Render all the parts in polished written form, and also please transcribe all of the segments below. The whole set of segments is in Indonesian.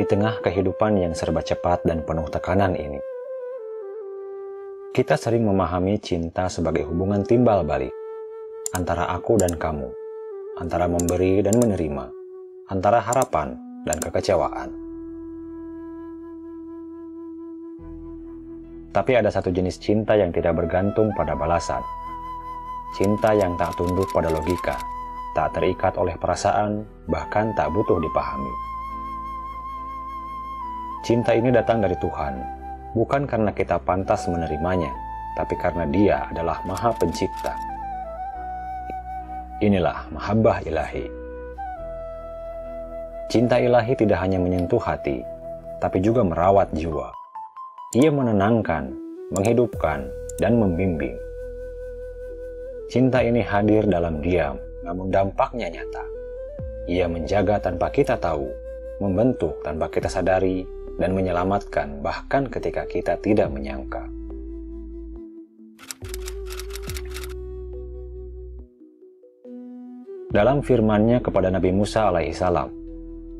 Di tengah kehidupan yang serba cepat dan penuh tekanan ini, kita sering memahami cinta sebagai hubungan timbal balik antara aku dan kamu, antara memberi dan menerima, antara harapan dan kekecewaan. Tapi ada satu jenis cinta yang tidak bergantung pada balasan. Cinta yang tak tunduk pada logika, tak terikat oleh perasaan, bahkan tak butuh dipahami. Cinta ini datang dari Tuhan, bukan karena kita pantas menerimanya, tapi karena Dia adalah Maha Pencipta. Inilah mahabbah ilahi. Cinta ilahi tidak hanya menyentuh hati, tapi juga merawat jiwa. Ia menenangkan, menghidupkan, dan membimbing. Cinta ini hadir dalam diam, namun dampaknya nyata. Ia menjaga tanpa kita tahu, membentuk tanpa kita sadari, dan menyelamatkan bahkan ketika kita tidak menyangka. Dalam firman-Nya kepada Nabi Musa alaihissalam,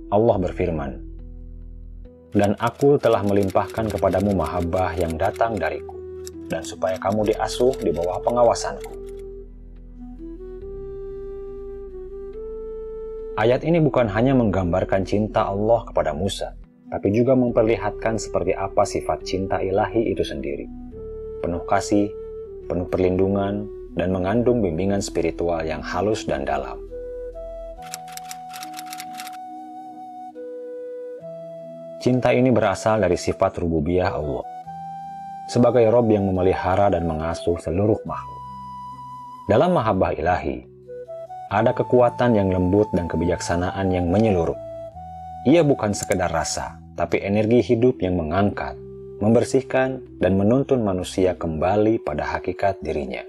Allah berfirman, "Dan aku telah melimpahkan kepadamu mahabbah yang datang dariku, dan supaya kamu diasuh di bawah pengawasanku." Ayat ini bukan hanya menggambarkan cinta Allah kepada Musa, tapi juga memperlihatkan seperti apa sifat cinta ilahi itu sendiri. Penuh kasih, penuh perlindungan, dan mengandung bimbingan spiritual yang halus dan dalam. Cinta ini berasal dari sifat rububiyah Allah, sebagai Rob yang memelihara dan mengasuh seluruh makhluk. Dalam mahabbah ilahi, ada kekuatan yang lembut dan kebijaksanaan yang menyeluruh. Ia bukan sekedar rasa, tapi energi hidup yang mengangkat, membersihkan, dan menuntun manusia kembali pada hakikat dirinya.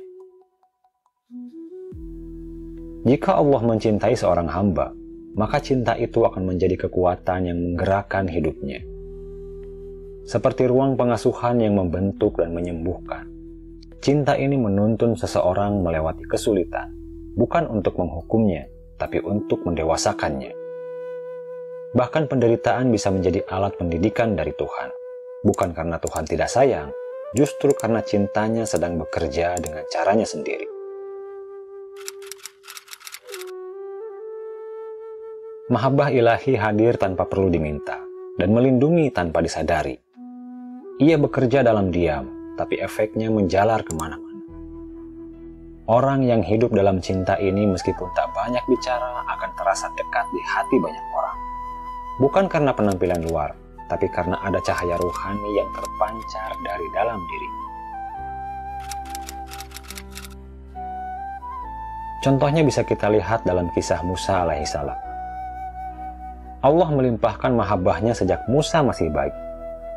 Jika Allah mencintai seorang hamba, maka cinta itu akan menjadi kekuatan yang menggerakkan hidupnya. Seperti ruang pengasuhan yang membentuk dan menyembuhkan, cinta ini menuntun seseorang melewati kesulitan, bukan untuk menghukumnya, tapi untuk mendewasakannya. Bahkan penderitaan bisa menjadi alat pendidikan dari Tuhan. Bukan karena Tuhan tidak sayang, justru karena cintanya sedang bekerja dengan caranya sendiri. Mahabbah ilahi hadir tanpa perlu diminta, dan melindungi tanpa disadari. Ia bekerja dalam diam, tapi efeknya menjalar kemana-mana. Orang yang hidup dalam cinta ini meskipun tak banyak bicara akan terasa dekat di hati banyak orang. Bukan karena penampilan luar, tapi karena ada cahaya ruhani yang terpancar dari dalam diri. Contohnya bisa kita lihat dalam kisah Musa alaihissalam. Allah melimpahkan mahabbahnya sejak Musa masih baik,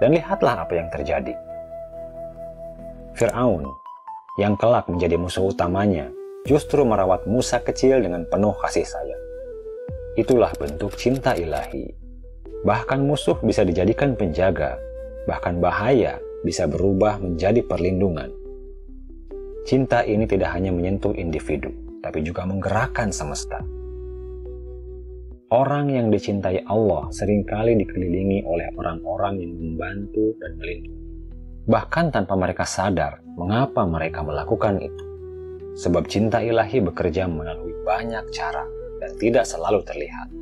dan lihatlah apa yang terjadi. Fir'aun, yang kelak menjadi musuh utamanya, justru merawat Musa kecil dengan penuh kasih sayang. Itulah bentuk cinta ilahi. Bahkan musuh bisa dijadikan penjaga, bahkan bahaya bisa berubah menjadi perlindungan. Cinta ini tidak hanya menyentuh individu, tapi juga menggerakkan semesta. Orang yang dicintai Allah seringkali dikelilingi oleh orang-orang yang membantu dan melindungi. Bahkan tanpa mereka sadar mengapa mereka melakukan itu. Sebab cinta ilahi bekerja melalui banyak cara dan tidak selalu terlihat.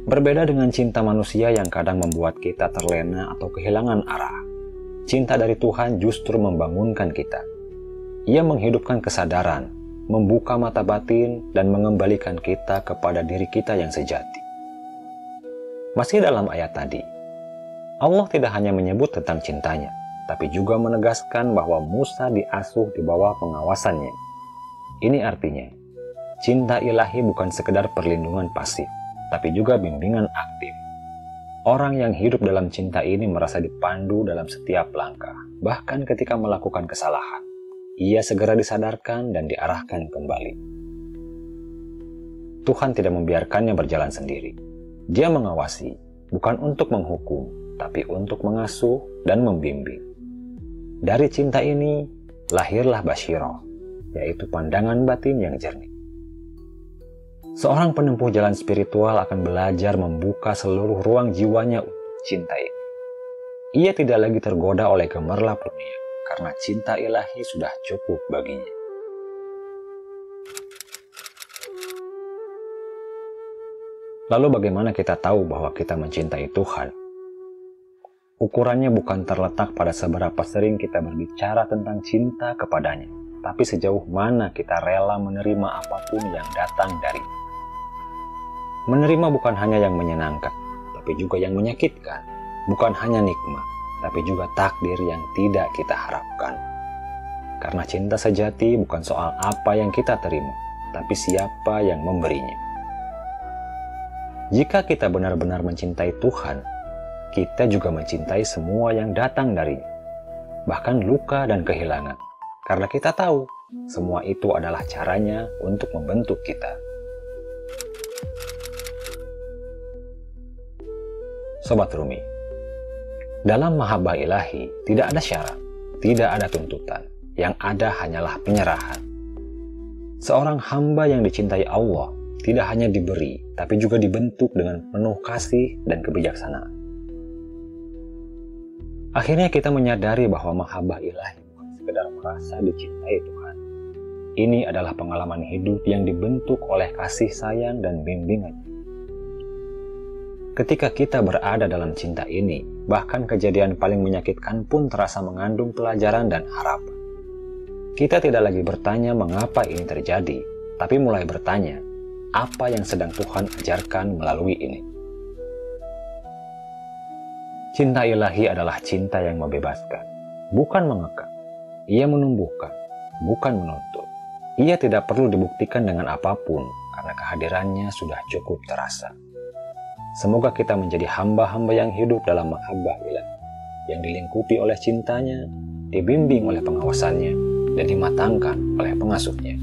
Berbeda dengan cinta manusia yang kadang membuat kita terlena atau kehilangan arah, cinta dari Tuhan justru membangunkan kita. Ia menghidupkan kesadaran, membuka mata batin, dan mengembalikan kita kepada diri kita yang sejati. Masih dalam ayat tadi, Allah tidak hanya menyebut tentang cintanya, tapi juga menegaskan bahwa Musa diasuh di bawah pengawasannya. Ini artinya, cinta ilahi bukan sekedar perlindungan pasif, tapi juga bimbingan aktif. Orang yang hidup dalam cinta ini merasa dipandu dalam setiap langkah, bahkan ketika melakukan kesalahan. Ia segera disadarkan dan diarahkan kembali. Tuhan tidak membiarkannya berjalan sendiri. Dia mengawasi, bukan untuk menghukum, tapi untuk mengasuh dan membimbing. Dari cinta ini, lahirlah basyirah, yaitu pandangan batin yang jernih. Seorang penempuh jalan spiritual akan belajar membuka seluruh ruang jiwanya untuk cinta ini. Ia tidak lagi tergoda oleh gemerlap dunia, karena cinta ilahi sudah cukup baginya. Lalu bagaimana kita tahu bahwa kita mencintai Tuhan? Ukurannya bukan terletak pada seberapa sering kita berbicara tentang cinta kepadanya, tapi sejauh mana kita rela menerima apapun yang datang darinya. Menerima bukan hanya yang menyenangkan, tapi juga yang menyakitkan. Bukan hanya nikmat, tapi juga takdir yang tidak kita harapkan. Karena cinta sejati bukan soal apa yang kita terima, tapi siapa yang memberinya. Jika kita benar-benar mencintai Tuhan, kita juga mencintai semua yang datang darinya, bahkan luka dan kehilangan, karena kita tahu semua itu adalah caranya untuk membentuk kita. Sobat Rumi, dalam mahabbah ilahi tidak ada syarat, tidak ada tuntutan, yang ada hanyalah penyerahan. Seorang hamba yang dicintai Allah tidak hanya diberi, tapi juga dibentuk dengan penuh kasih dan kebijaksanaan. Akhirnya kita menyadari bahwa mahabbah ilahi bukan sekedar merasa dicintai Tuhan. Ini adalah pengalaman hidup yang dibentuk oleh kasih sayang dan bimbingannya. Ketika kita berada dalam cinta ini, bahkan kejadian paling menyakitkan pun terasa mengandung pelajaran dan harapan. Kita tidak lagi bertanya mengapa ini terjadi, tapi mulai bertanya, apa yang sedang Tuhan ajarkan melalui ini? Cinta ilahi adalah cinta yang membebaskan, bukan mengekang. Ia menumbuhkan, bukan menuntut. Ia tidak perlu dibuktikan dengan apapun, karena kehadirannya sudah cukup terasa. Semoga kita menjadi hamba-hamba yang hidup dalam mahabbah ilahi, yang dilingkupi oleh cintanya, dibimbing oleh pengawasannya, dan dimatangkan oleh pengasuhnya.